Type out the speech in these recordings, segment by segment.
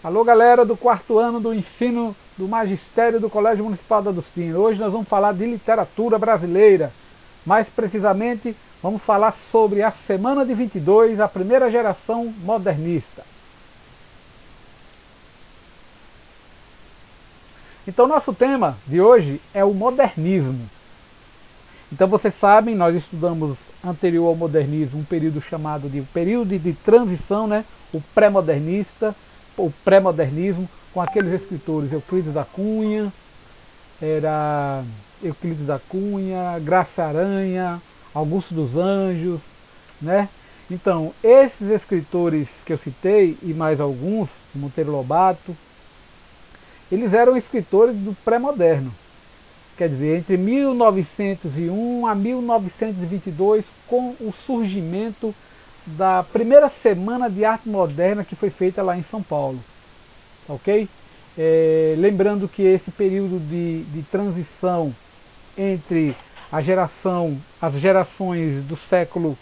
Alô galera do quarto ano do ensino do magistério do Colégio Municipal da Adustina. Hoje nós vamos falar de literatura brasileira. Mais precisamente, vamos falar sobre a Semana de 22, a primeira geração modernista. Então nosso tema de hoje é o modernismo. Então vocês sabem, nós estudamos anterior ao modernismo um período chamado de período de transição, né? O pré-modernista, o pré-modernismo, com aqueles escritores Euclides da Cunha, Graça Aranha, Augusto dos Anjos, né? Então, esses escritores que eu citei, e mais alguns, Monteiro Lobato, eles eram escritores do pré-moderno. Quer dizer, entre 1901 a 1922, com o surgimento da primeira Semana de Arte Moderna que foi feita lá em São Paulo. Ok? Lembrando que esse período de transição entre as gerações do século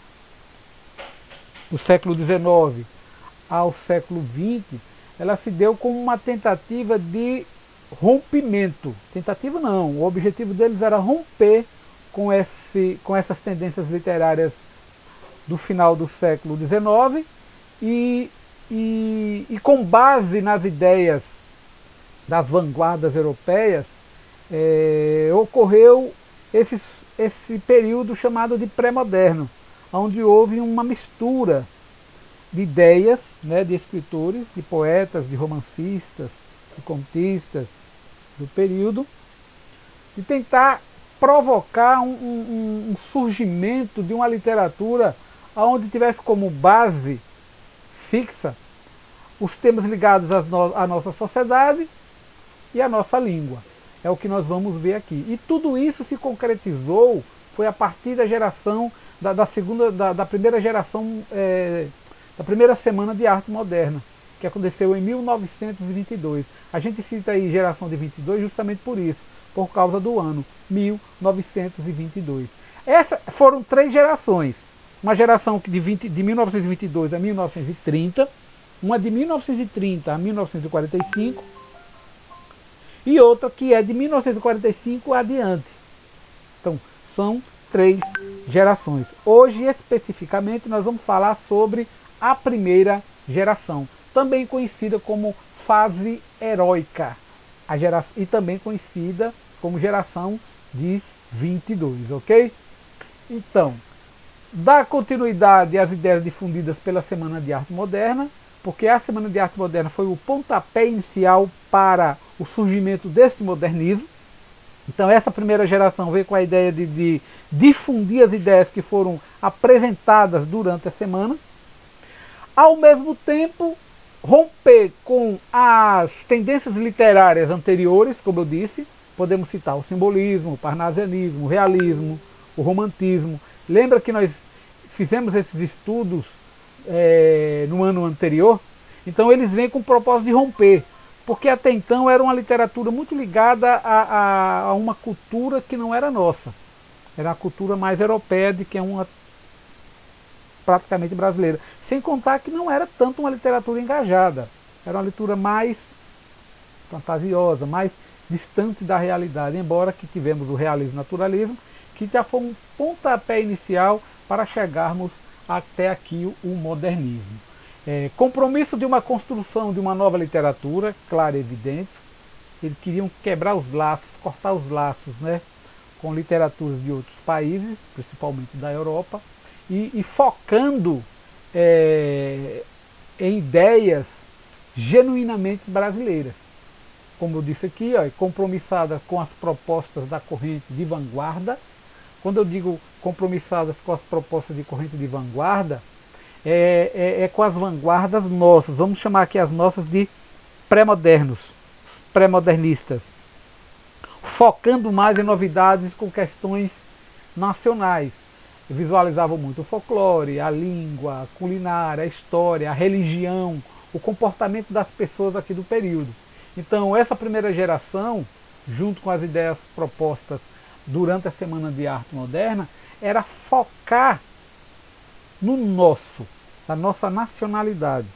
XIX ao século XX, ela se deu como uma tentativa de rompimento. Tentativa não, o objetivo deles era romper com essas tendências literárias do final do século XIX e com base nas ideias das vanguardas europeias, ocorreu esse período chamado de pré-moderno, onde houve uma mistura de ideias, né, de escritores, de poetas, de romancistas, de contistas do período, de tentar provocar um surgimento de uma literatura onde tivesse como base fixa os temas ligados à nossa sociedade e à nossa língua. É o que nós vamos ver aqui. E tudo isso se concretizou, foi a partir da geração, da primeira geração, da primeira Semana de Arte Moderna, que aconteceu em 1922. A gente cita aí geração de 22 justamente por isso, por causa do ano 1922. Essas foram três gerações. Uma geração de 1922 a 1930, uma de 1930 a 1945 e outra que é de 1945 adiante. Então, são três gerações. Hoje, especificamente, nós vamos falar sobre a primeira geração, também conhecida como fase heróica, e também conhecida como geração de 22, ok? Então, dá continuidade às ideias difundidas pela Semana de Arte Moderna, porque a Semana de Arte Moderna foi o pontapé inicial para o surgimento deste modernismo. Então essa primeira geração veio com a ideia de difundir as ideias que foram apresentadas durante a semana, ao mesmo tempo romper com as tendências literárias anteriores, como eu disse. Podemos citar o simbolismo, o parnasianismo, o realismo, o romantismo. Lembra que nós fizemos esses estudos no ano anterior? Então eles vêm com o propósito de romper, porque até então era uma literatura muito ligada a uma cultura que não era nossa. Era uma cultura mais europeia do que uma praticamente brasileira. Sem contar que não era tanto uma literatura engajada. Era uma leitura mais fantasiosa, mais distante da realidade, embora que tivemos o realismo e o naturalismo, que já foi um pontapé inicial para chegarmos até aqui o modernismo. Compromisso de uma construção de uma nova literatura, claro e evidente. Eles queriam quebrar os laços, cortar os laços, né, com literaturas de outros países, principalmente da Europa, e focando em ideias genuinamente brasileiras. Como eu disse aqui, compromissada com as propostas da corrente de vanguarda. Quando eu digo compromissadas com as propostas de corrente de vanguarda, é com as vanguardas nossas. Vamos chamar aqui as nossas de pré-modernos, pré-modernistas, focando mais em novidades com questões nacionais. Visualizavam muito o folclore, a língua, a culinária, a história, a religião, o comportamento das pessoas aqui do período. Então essa primeira geração, junto com as ideias propostas durante a Semana de Arte Moderna, era focar no nosso, na nossa nacionalidade,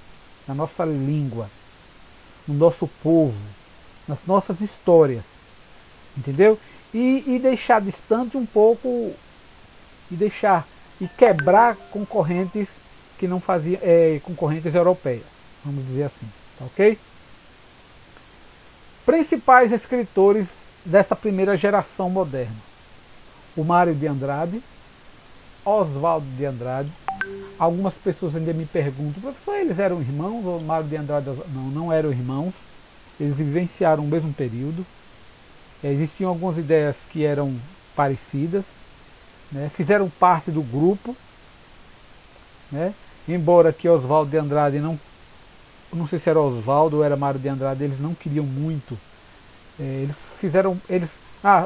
na nossa língua. no nosso povo, nas nossas histórias, entendeu? E deixar distante um pouco, e quebrar concorrentes que não faziam, concorrentes europeias, vamos dizer assim, tá ok? Principais escritores dessa primeira geração moderna: o Mário de Andrade, Oswaldo de Andrade. Algumas pessoas ainda me perguntam, professor, eles eram irmãos? Ou Mário de Andrade? Não eram irmãos, eles vivenciaram o mesmo período. Existiam algumas ideias que eram parecidas, né? Fizeram parte do grupo, né? Embora que Oswaldo de Andrade não sei se era Oswaldo ou era Mário de Andrade, eles não queriam muito.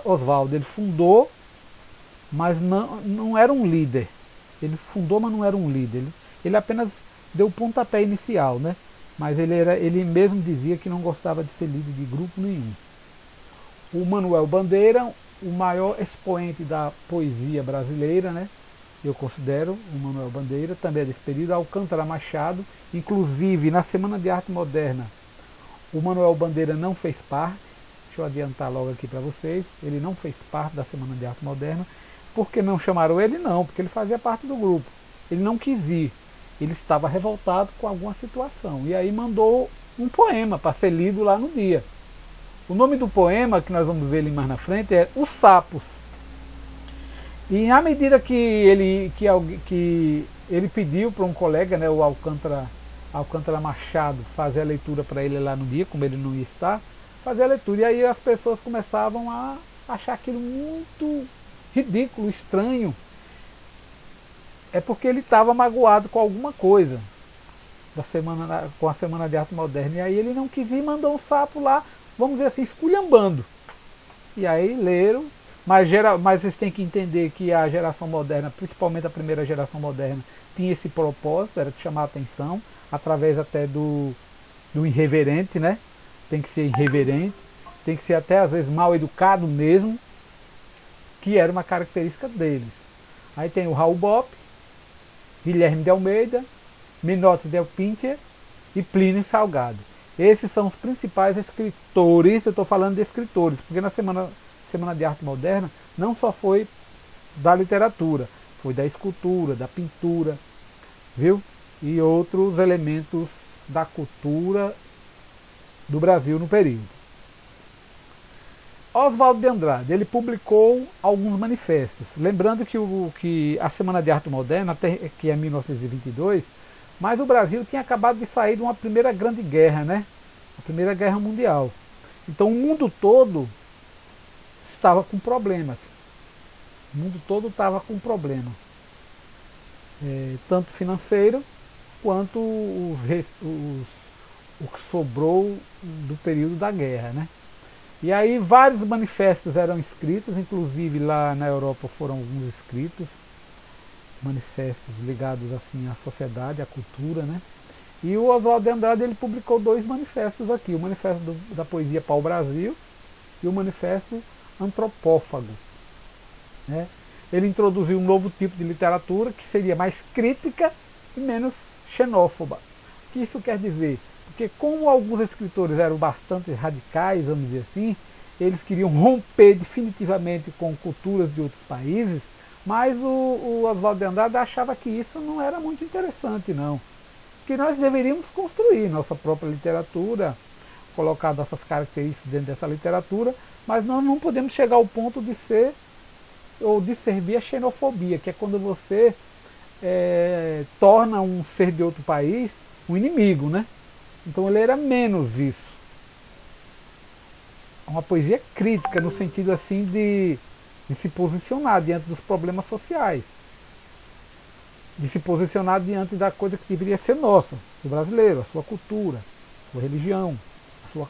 Oswaldo, ele fundou, mas não era um líder. Ele fundou, mas não era um líder. Ele apenas deu o pontapé inicial, né? Mas ele mesmo dizia que não gostava de ser líder de grupo nenhum. O Manuel Bandeira, o maior expoente da poesia brasileira, né? Eu considero o Manuel Bandeira, também é desse período. Alcântara Machado, inclusive na Semana de Arte Moderna, o Manuel Bandeira não fez parte. Deixa eu adiantar logo aqui para vocês, ele não fez parte da Semana de Arte Moderna. Por que não chamaram ele? Não, porque ele fazia parte do grupo. Ele não quis ir, ele estava revoltado com alguma situação. E aí mandou um poema para ser lido lá no dia. O nome do poema, que nós vamos ver ali mais na frente, é Os Sapos. E à medida que ele pediu para um colega, né, o Alcântara Machado, fazer a leitura para ele lá no dia, como ele não ia estar, fazer a leitura. E aí as pessoas começavam a achar aquilo muito ridículo, estranho. É porque ele estava magoado com alguma coisa com a Semana de Arte Moderna. E aí ele não quis ir e mandou um sapo lá, vamos dizer assim, esculhambando. E aí leram, mas vocês têm que entender que a geração moderna, principalmente a primeira geração moderna, tinha esse propósito, era de chamar a atenção, através até do irreverente, né? Tem que ser irreverente, tem que ser até às vezes mal educado mesmo, que era uma característica deles. Aí tem o Raul Bopp, Guilherme de Almeida, Minotti del Pincher e Plínio Salgado. Esses são os principais escritores. Eu estou falando de escritores, porque na Semana de Arte Moderna não só foi da literatura, foi da escultura, da pintura, viu? E outros elementos da cultura do Brasil no período. Oswaldo de Andrade, ele publicou alguns manifestos. Lembrando que a Semana de Arte Moderna, até que é 1922, mas o Brasil tinha acabado de sair de uma primeira grande guerra, né? A Primeira Guerra Mundial. Então o mundo todo estava com problemas. O mundo todo estava com problema. Tanto financeiro, quanto o que sobrou do período da guerra, né? E aí vários manifestos eram escritos, inclusive lá na Europa foram alguns escritos, manifestos ligados assim à sociedade, à cultura, né? E o Oswaldo de Andrade, ele publicou 2 manifestos aqui, o Manifesto da Poesia Pau-Brasil e o Manifesto Antropófago, né? Ele introduziu um novo tipo de literatura que seria mais crítica e menos xenófoba. O que isso quer dizer? Porque como alguns escritores eram bastante radicais, vamos dizer assim, eles queriam romper definitivamente com culturas de outros países, mas o Oswaldo de Andrade achava que isso não era muito interessante, não. Que nós deveríamos construir nossa própria literatura, colocar nossas características dentro dessa literatura, mas nós não podemos chegar ao ponto de ser, ou de servir a xenofobia, que é quando você torna um ser de outro país um inimigo, né? Então ele era menos isso. Uma poesia crítica, no sentido assim de se posicionar diante dos problemas sociais. De se posicionar diante da coisa que deveria ser nossa, do brasileiro, a sua cultura, a sua religião,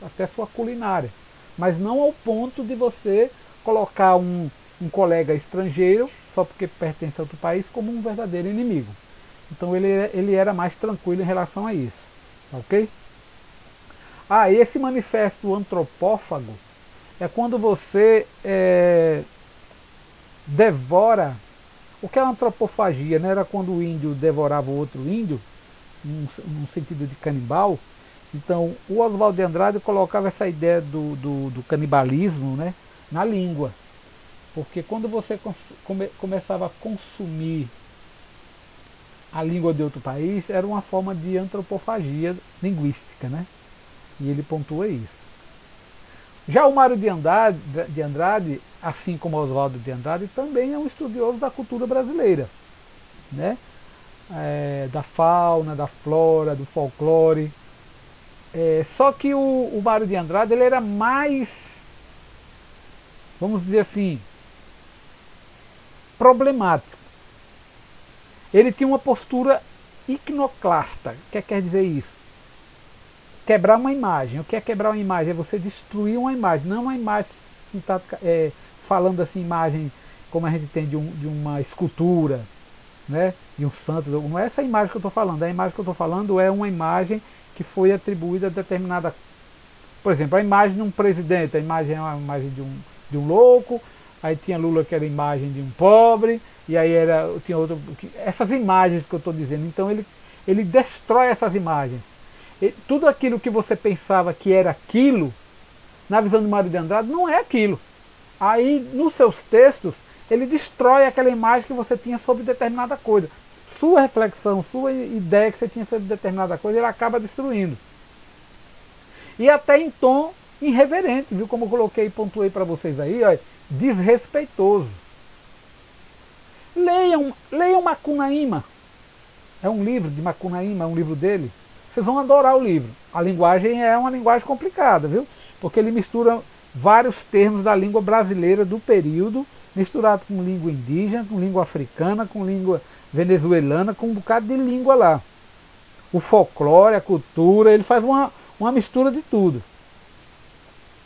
até a sua culinária. Mas não ao ponto de você colocar um colega estrangeiro, só porque pertence a outro país, como um verdadeiro inimigo. Então ele era mais tranquilo em relação a isso. Ok? Esse manifesto antropófago é quando você devora. O que é a antropofagia? Né? Era quando o índio devorava o outro índio, num sentido de canibal. Então, o Oswaldo de Andrade colocava essa ideia do canibalismo, né, na língua. Porque quando você começava a consumir a língua de outro país, era uma forma de antropofagia linguística, né? E ele pontua isso. Já o Mário de Andrade, assim como Oswaldo de Andrade, também é um estudioso da cultura brasileira, né? Da fauna, da flora, do folclore. Só que o Mário de Andrade ele era mais, vamos dizer assim, problemático. Ele tinha uma postura iconoclasta. O que quer dizer isso? Quebrar uma imagem. O que é quebrar uma imagem? É você destruir uma imagem, não uma imagem falando assim, imagem como a gente tem de uma escultura, né? De um santo. Não é essa imagem que eu estou falando. A imagem que eu estou falando é uma imagem que foi atribuída a determinada... Por exemplo, a imagem de um presidente, a imagem é uma imagem de um louco, aí tinha Lula que era a imagem de um pobre, e aí tinha outro... Essas imagens que eu estou dizendo, então ele destrói essas imagens. Tudo aquilo que você pensava que era aquilo, na visão do Mário de Andrade, não é aquilo. Aí, nos seus textos, ele destrói aquela imagem que você tinha sobre determinada coisa. Sua reflexão, sua ideia que você tinha sobre determinada coisa, ele acaba destruindo. E até em tom irreverente, viu? Como eu coloquei e pontuei para vocês aí, ó, desrespeitoso. Leiam Macunaíma. É um livro de Macunaíma, é um livro dele. Vocês vão adorar o livro. A linguagem é uma linguagem complicada, viu? Porque ele mistura vários termos da língua brasileira do período, misturado com língua indígena, com língua africana, com língua venezuelana, com um bocado de língua lá. O folclore, a cultura, ele faz uma mistura de tudo.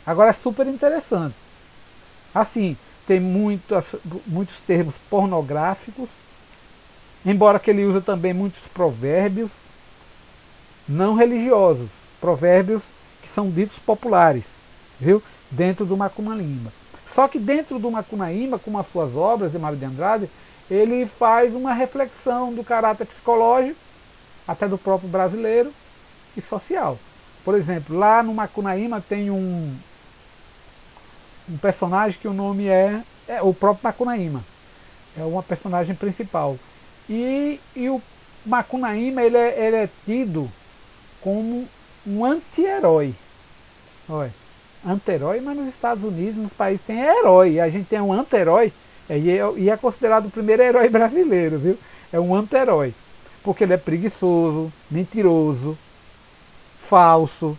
Agora é super interessante. Assim, tem muitos termos pornográficos, embora que ele usa também muitos provérbios não religiosos, provérbios que são ditos populares, viu? Dentro do Macunaíma. Só que dentro do Macunaíma, com as suas obras de Mário de Andrade, ele faz uma reflexão do caráter psicológico, até do próprio brasileiro, e social. Por exemplo, lá no Macunaíma tem um personagem que o nome é o próprio Macunaíma. É uma personagem principal. E o Macunaíma ele é tido como um anti-herói. Anti-herói, mas nos Estados Unidos, nos países tem herói. E a gente tem um anti-herói, e é considerado o primeiro herói brasileiro, viu? É um anti-herói. Porque ele é preguiçoso, mentiroso, falso.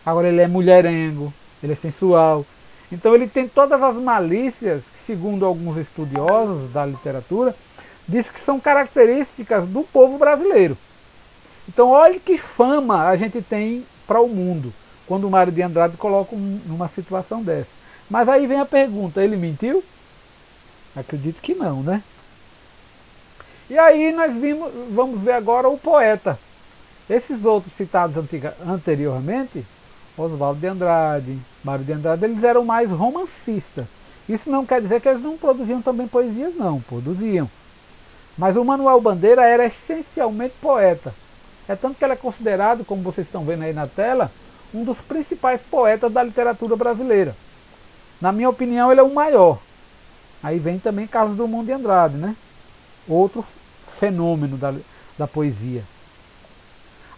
Agora ele é mulherengo, ele é sensual. Então ele tem todas as malícias, que, segundo alguns estudiosos da literatura, diz que são características do povo brasileiro. Então olha que fama a gente tem para o mundo, quando o Mário de Andrade coloca numa situação dessa. Mas aí vem a pergunta, ele mentiu? Acredito que não, né? E aí nós vamos ver agora o poeta. Esses outros citados anteriormente, Oswaldo de Andrade, Mário de Andrade, eles eram mais romancistas. Isso não quer dizer que eles não produziam também poesias, não, produziam. Mas o Manuel Bandeira era essencialmente poeta. É tanto que ele é considerado, como vocês estão vendo aí na tela, um dos principais poetas da literatura brasileira. Na minha opinião, ele é o maior. Aí vem também Carlos Drummond de Andrade, né? Outro fenômeno da poesia.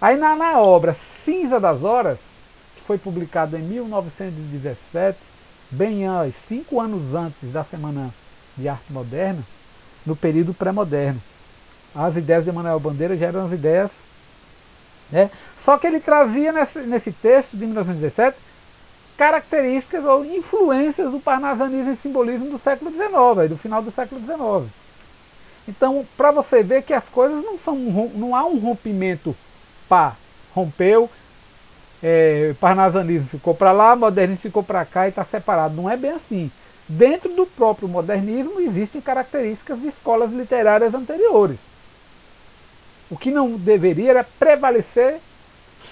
Aí na obra Cinza das Horas, que foi publicada em 1917, bem 5 anos antes da Semana de Arte Moderna, no período pré-moderno. As ideias de Manuel Bandeira já eram as ideias, né? Só que ele trazia nesse texto de 1917 características ou influências do parnasianismo e simbolismo do século XIX, do final do século XIX. Então, para você ver que as coisas não há um rompimento, rompeu, parnasianismo ficou para lá, modernismo ficou para cá e está separado. Não é bem assim. Dentro do próprio modernismo existem características de escolas literárias anteriores. O que não deveria era prevalecer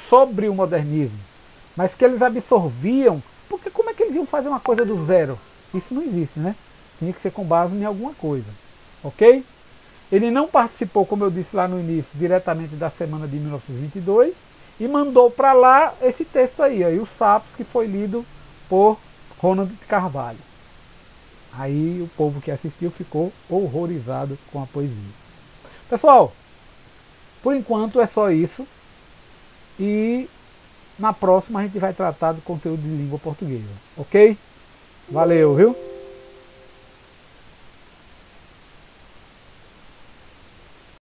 sobre o modernismo, mas que eles absorviam, porque como é que eles iam fazer uma coisa do zero? Isso não existe, né? Tinha que ser com base em alguma coisa, ok? Ele não participou, como eu disse lá no início, diretamente da Semana de 1922, e mandou para lá esse texto aí, Os Sapos, que foi lido por Ronald de Carvalho. Aí o povo que assistiu ficou horrorizado com a poesia. Pessoal, por enquanto é só isso. E na próxima a gente vai tratar do conteúdo de língua portuguesa. Ok? Valeu, viu?